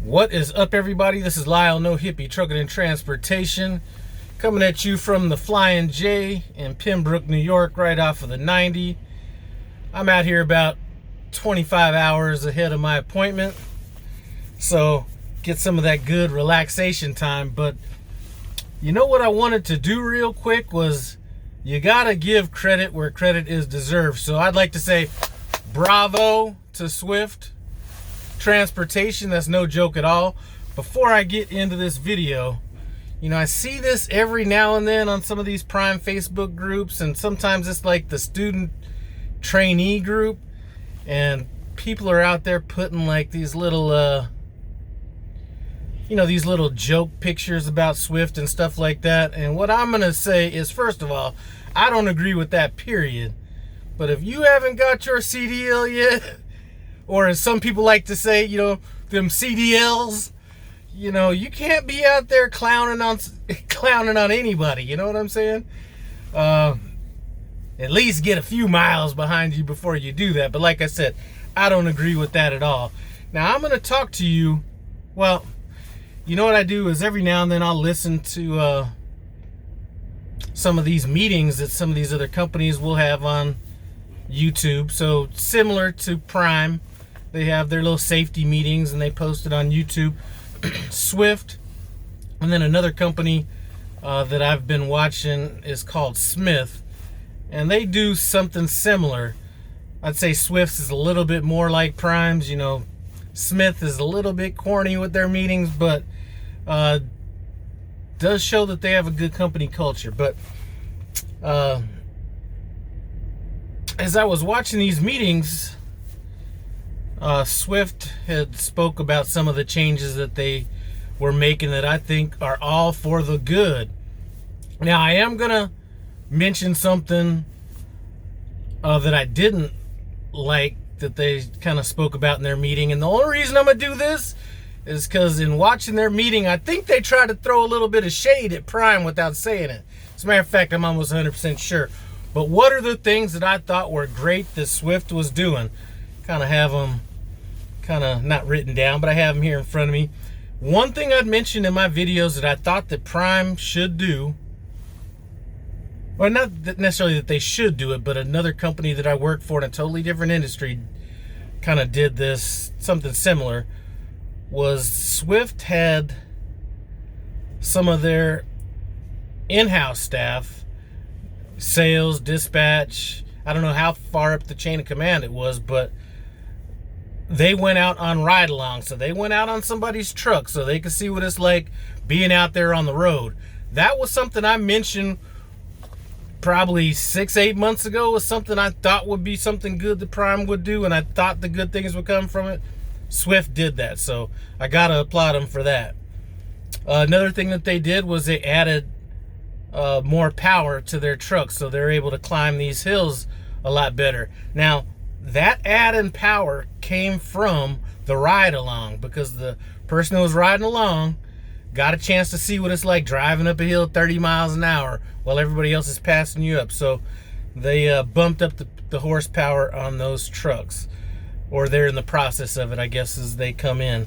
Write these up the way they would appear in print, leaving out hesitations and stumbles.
What is up, everybody? This is Lyle, No Hippie Trucking and Transportation, coming at you from the Flying J in Pembroke, New York, right off of the 90. I'm out here about 25 hours ahead of my appointment, so get some of that good relaxation time. But you know what I wanted to do real quick was, you gotta give credit where credit is deserved. So I'd like to say bravo to Swift Transportation. That's no joke at all. Before I get into this video, I see this every now and then on some of these Prime Facebook groups, and sometimes it's like the student trainee group, and people are out there putting like these little these little joke pictures about Swift and stuff like that. And what I'm gonna say is, first of all, I don't agree with that, period. But if you haven't got your CDL yet, or as some people like to say, them CDLs, you can't be out there clowning on anybody. You know what I'm saying? At least get a few miles behind you before you do that. But like I said, I don't agree with that at all. Now I'm going to talk to you. Well, you know what I do is every now and then I'll listen to some of these meetings that some of these other companies will have on YouTube. So similar to Prime, they have their little safety meetings and they post it on YouTube. Swift, and then another company that I've been watching is called Smith, and they do something similar. I'd say Swift's is a little bit more like Prime's. Smith is a little bit corny with their meetings, but does show that they have a good company culture. But as I was watching these meetings, Swift had spoke about some of the changes that they were making that I think are all for the good. Now, I am going to mention something that I didn't like that they kind of spoke about in their meeting. And the only reason I'm going to do this is because in watching their meeting, I think they tried to throw a little bit of shade at Prime without saying it. As a matter of fact, I'm almost 100% sure. But what are the things that I thought were great that Swift was doing? Kind of have them not written down, but I have them here in front of me. One thing I'd mentioned in my videos that I thought that Prime should do, or not necessarily that they should do it, but another company that I worked for in a totally different industry kind of did this, something similar, was Swift had some of their in-house staff, sales, dispatch, I don't know how far up the chain of command it was, but they went out on ride-along. So they went out on somebody's truck so they could see what it's like being out there on the road. That was something I mentioned probably 6-8 months ago, was something I thought would be something good that Prime would do, and I thought the good things would come from it. Swift did that, so I gotta applaud them for that. Another thing that they did was they added more power to their trucks, so they're able to climb these hills a lot better. Now, that add in power came from the ride along, because the person who was riding along got a chance to see what it's like driving up a hill 30 miles an hour while everybody else is passing you up. So they bumped up the horsepower on those trucks, or they're in the process of it, I guess, as they come in.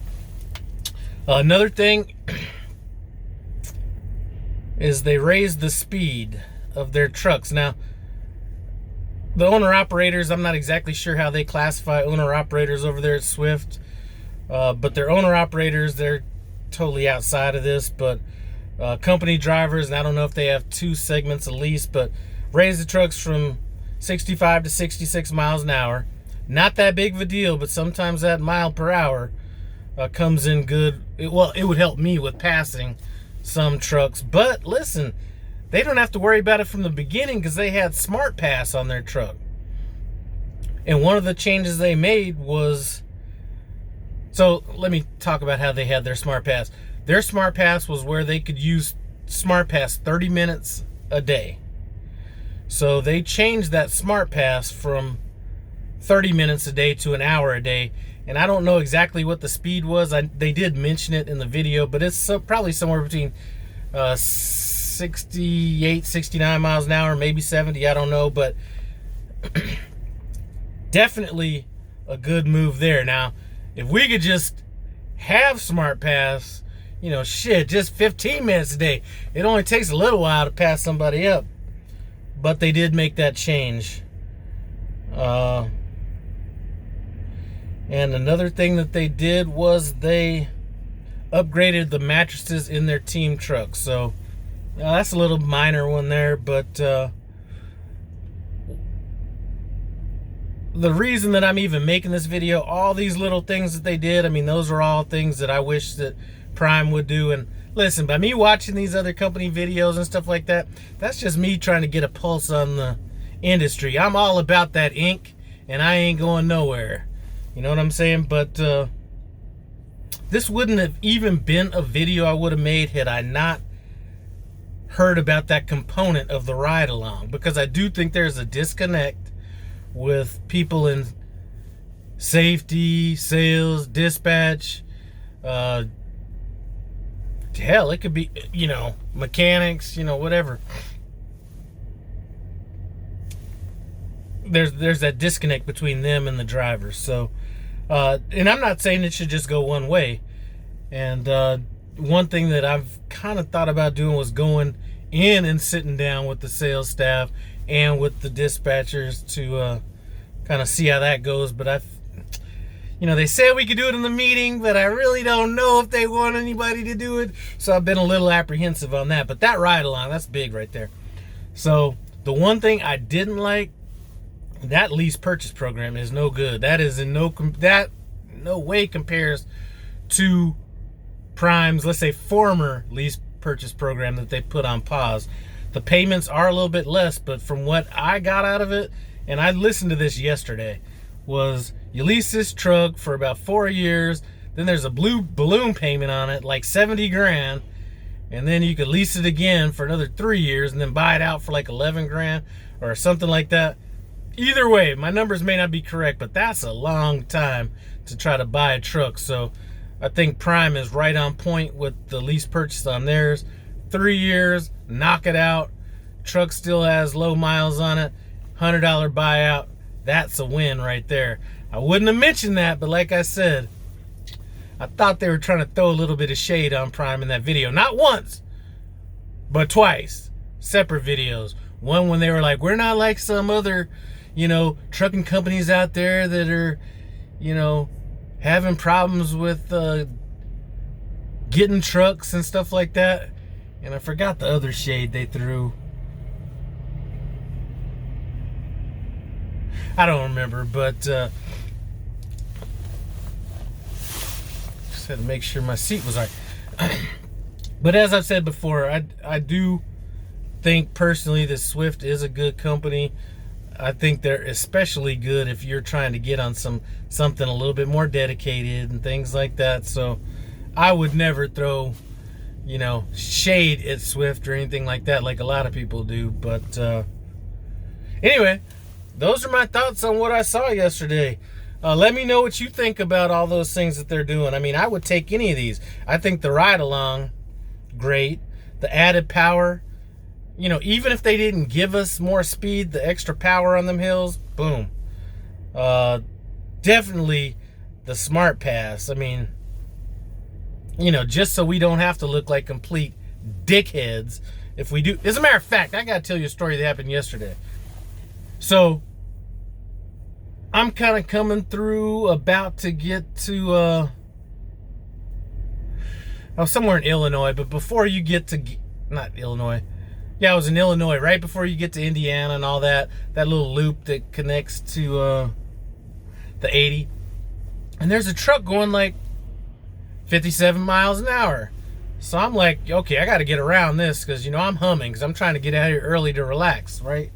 Another thing is they raised the speed of their trucks. Now, the owner-operators, I'm not exactly sure how they classify owner-operators over there at Swift, but their owner-operators, they're totally outside of this. But company drivers, and I don't know if they have two segments at least, but raise the trucks from 65 to 66 miles an hour. Not that big of a deal, but sometimes that mile per hour comes in good. It would help me with passing some trucks. But listen, they don't have to worry about it from the beginning because they had Smart Pass on their truck. And one of the changes they made was, so let me talk about how they had their Smart Pass. Their Smart Pass was where they could use Smart Pass 30 minutes a day. So they changed that Smart Pass from 30 minutes a day to an hour a day. And I don't know exactly what the speed was. They did mention it in the video, but it's probably somewhere between 68, 69 miles an hour, maybe 70, I don't know, but definitely a good move there. Now, if we could just have Smart Pass, shit, just 15 minutes a day. It only takes a little while to pass somebody up. But they did make that change. And another thing that they did was they upgraded the mattresses in their team trucks. So that's a little minor one there, but the reason that I'm even making this video, all these little things that they did, I mean, those are all things that I wish that Prime would do. And listen, by me watching these other company videos and stuff like that, that's just me trying to get a pulse on the industry. I'm all about that ink, and I ain't going nowhere. You know what I'm saying? But this wouldn't have even been a video I would have made had I not heard about that component of the ride along, because I do think there's a disconnect with people in safety, sales, dispatch, hell, it could be, mechanics, whatever. There's that disconnect between them and the drivers. So, and I'm not saying it should just go one way. And one thing that I've kind of thought about doing was going in and sitting down with the sales staff and with the dispatchers to kind of see how that goes. But they said we could do it in the meeting, but I really don't know if they want anybody to do it. So I've been a little apprehensive on that. But that ride along, that's big right there. So the one thing I didn't like, that lease purchase program is no good. That is no way compares to Prime's, let's say, former lease purchase program that they put on pause. The payments are a little bit less, but from what I got out of it, and I listened to this yesterday, was you lease this truck for about 4 years, then there's a blue balloon payment on it, like 70 grand, and then you could lease it again for another 3 years and then buy it out for like 11 grand or something like that. Either way, my numbers may not be correct, but that's a long time to try to buy a truck. So I think Prime is right on point with the lease purchase on theirs. 3 years, knock it out. Truck still has low miles on it. $100 buyout. That's a win right there. I wouldn't have mentioned that, but like I said, I thought they were trying to throw a little bit of shade on Prime in that video. Not once, but twice. Separate videos. One when they were like, we're not like some other, trucking companies out there that are, having problems with getting trucks and stuff like that. And I forgot the other shade they threw. I don't remember, but just had to make sure my seat was all right. But as I've said before, I do think personally that Swift is a good company. I think they're especially good if you're trying to get on something a little bit more dedicated and things like that. So I would never throw, shade at Swift or anything like that, like a lot of people do. But anyway, those are my thoughts on what I saw yesterday. Let me know what you think about all those things that they're doing. I mean, I would take any of these. I think the ride along, great. The added power, even if they didn't give us more speed, the extra power on them hills, boom. Definitely the Smart Pass. I mean, just so we don't have to look like complete dickheads if we do. As a matter of fact, I got to tell you a story that happened yesterday. So I'm kind of coming through, about to get to, I was somewhere in Illinois, but before you get to, not Illinois, yeah, I was in Illinois, right before you get to Indiana and all that little loop that connects to the 80. And there's a truck going like 57 miles an hour. So I'm like, okay, I got to get around this because, I'm humming because I'm trying to get out of here early to relax, right?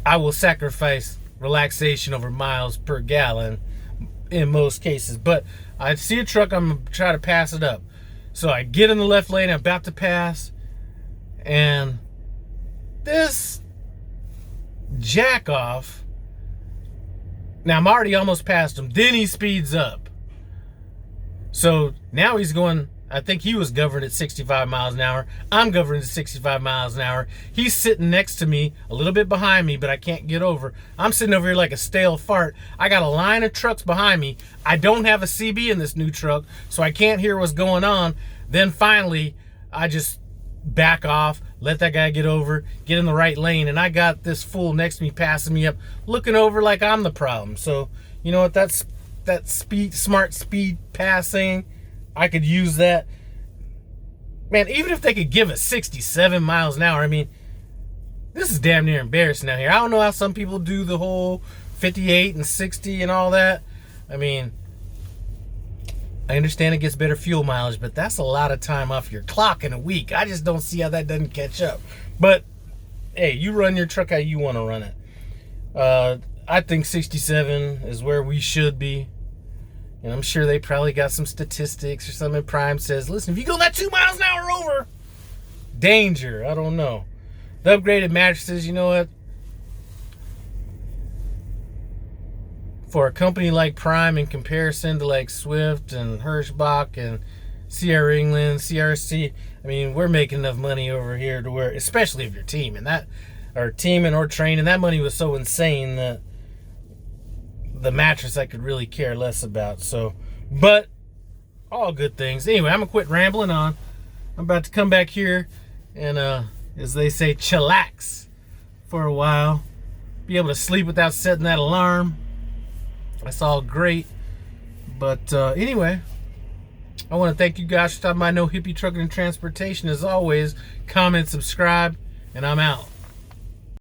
I will sacrifice relaxation over miles per gallon in most cases. But I see a truck, I'm going to try to pass it up. So I get in the left lane, I'm about to pass, and this jack off, now I'm already almost past him, then he speeds up. So now he's going I think he was governed at 65 miles an hour. I'm governed at 65 miles an hour. He's sitting next to me, a little bit behind me, but I can't get over. I'm sitting over here like a stale fart. I got a line of trucks behind me. I don't have a CB in this new truck, so I can't hear what's going on. Then finally, I just back off, let that guy get over, get in the right lane, and I got this fool next to me passing me up, looking over like I'm the problem. So, you know what, that smart speed passing, I could use that. Man, even if they could give us 67 miles an hour, I mean, this is damn near embarrassing out here. I don't know how some people do the whole 58 and 60 and all that. I mean, I understand it gets better fuel mileage, but that's a lot of time off your clock in a week. I just don't see how that doesn't catch up. But, hey, you run your truck how you want to run it. I think 67 is where we should be. And I'm sure they probably got some statistics or something. Prime says, listen, if you go that 2 miles an hour over, danger. I don't know. The upgraded mattresses, you know what? For a company like Prime in comparison to like Swift and Hirschbach and Sierra England, CRC, I mean, we're making enough money over here to where, especially if you're teaming, or training, that money was so insane that the mattress I could really care less about. So, but all good things. Anyway, I'm gonna quit rambling on. I'm about to come back here and as they say, chillax for a while, be able to sleep without setting that alarm. That's all great. But anyway, I want to thank you guys for stopping by No Hippie Trucking and Transportation. As always, comment, subscribe, and I'm out.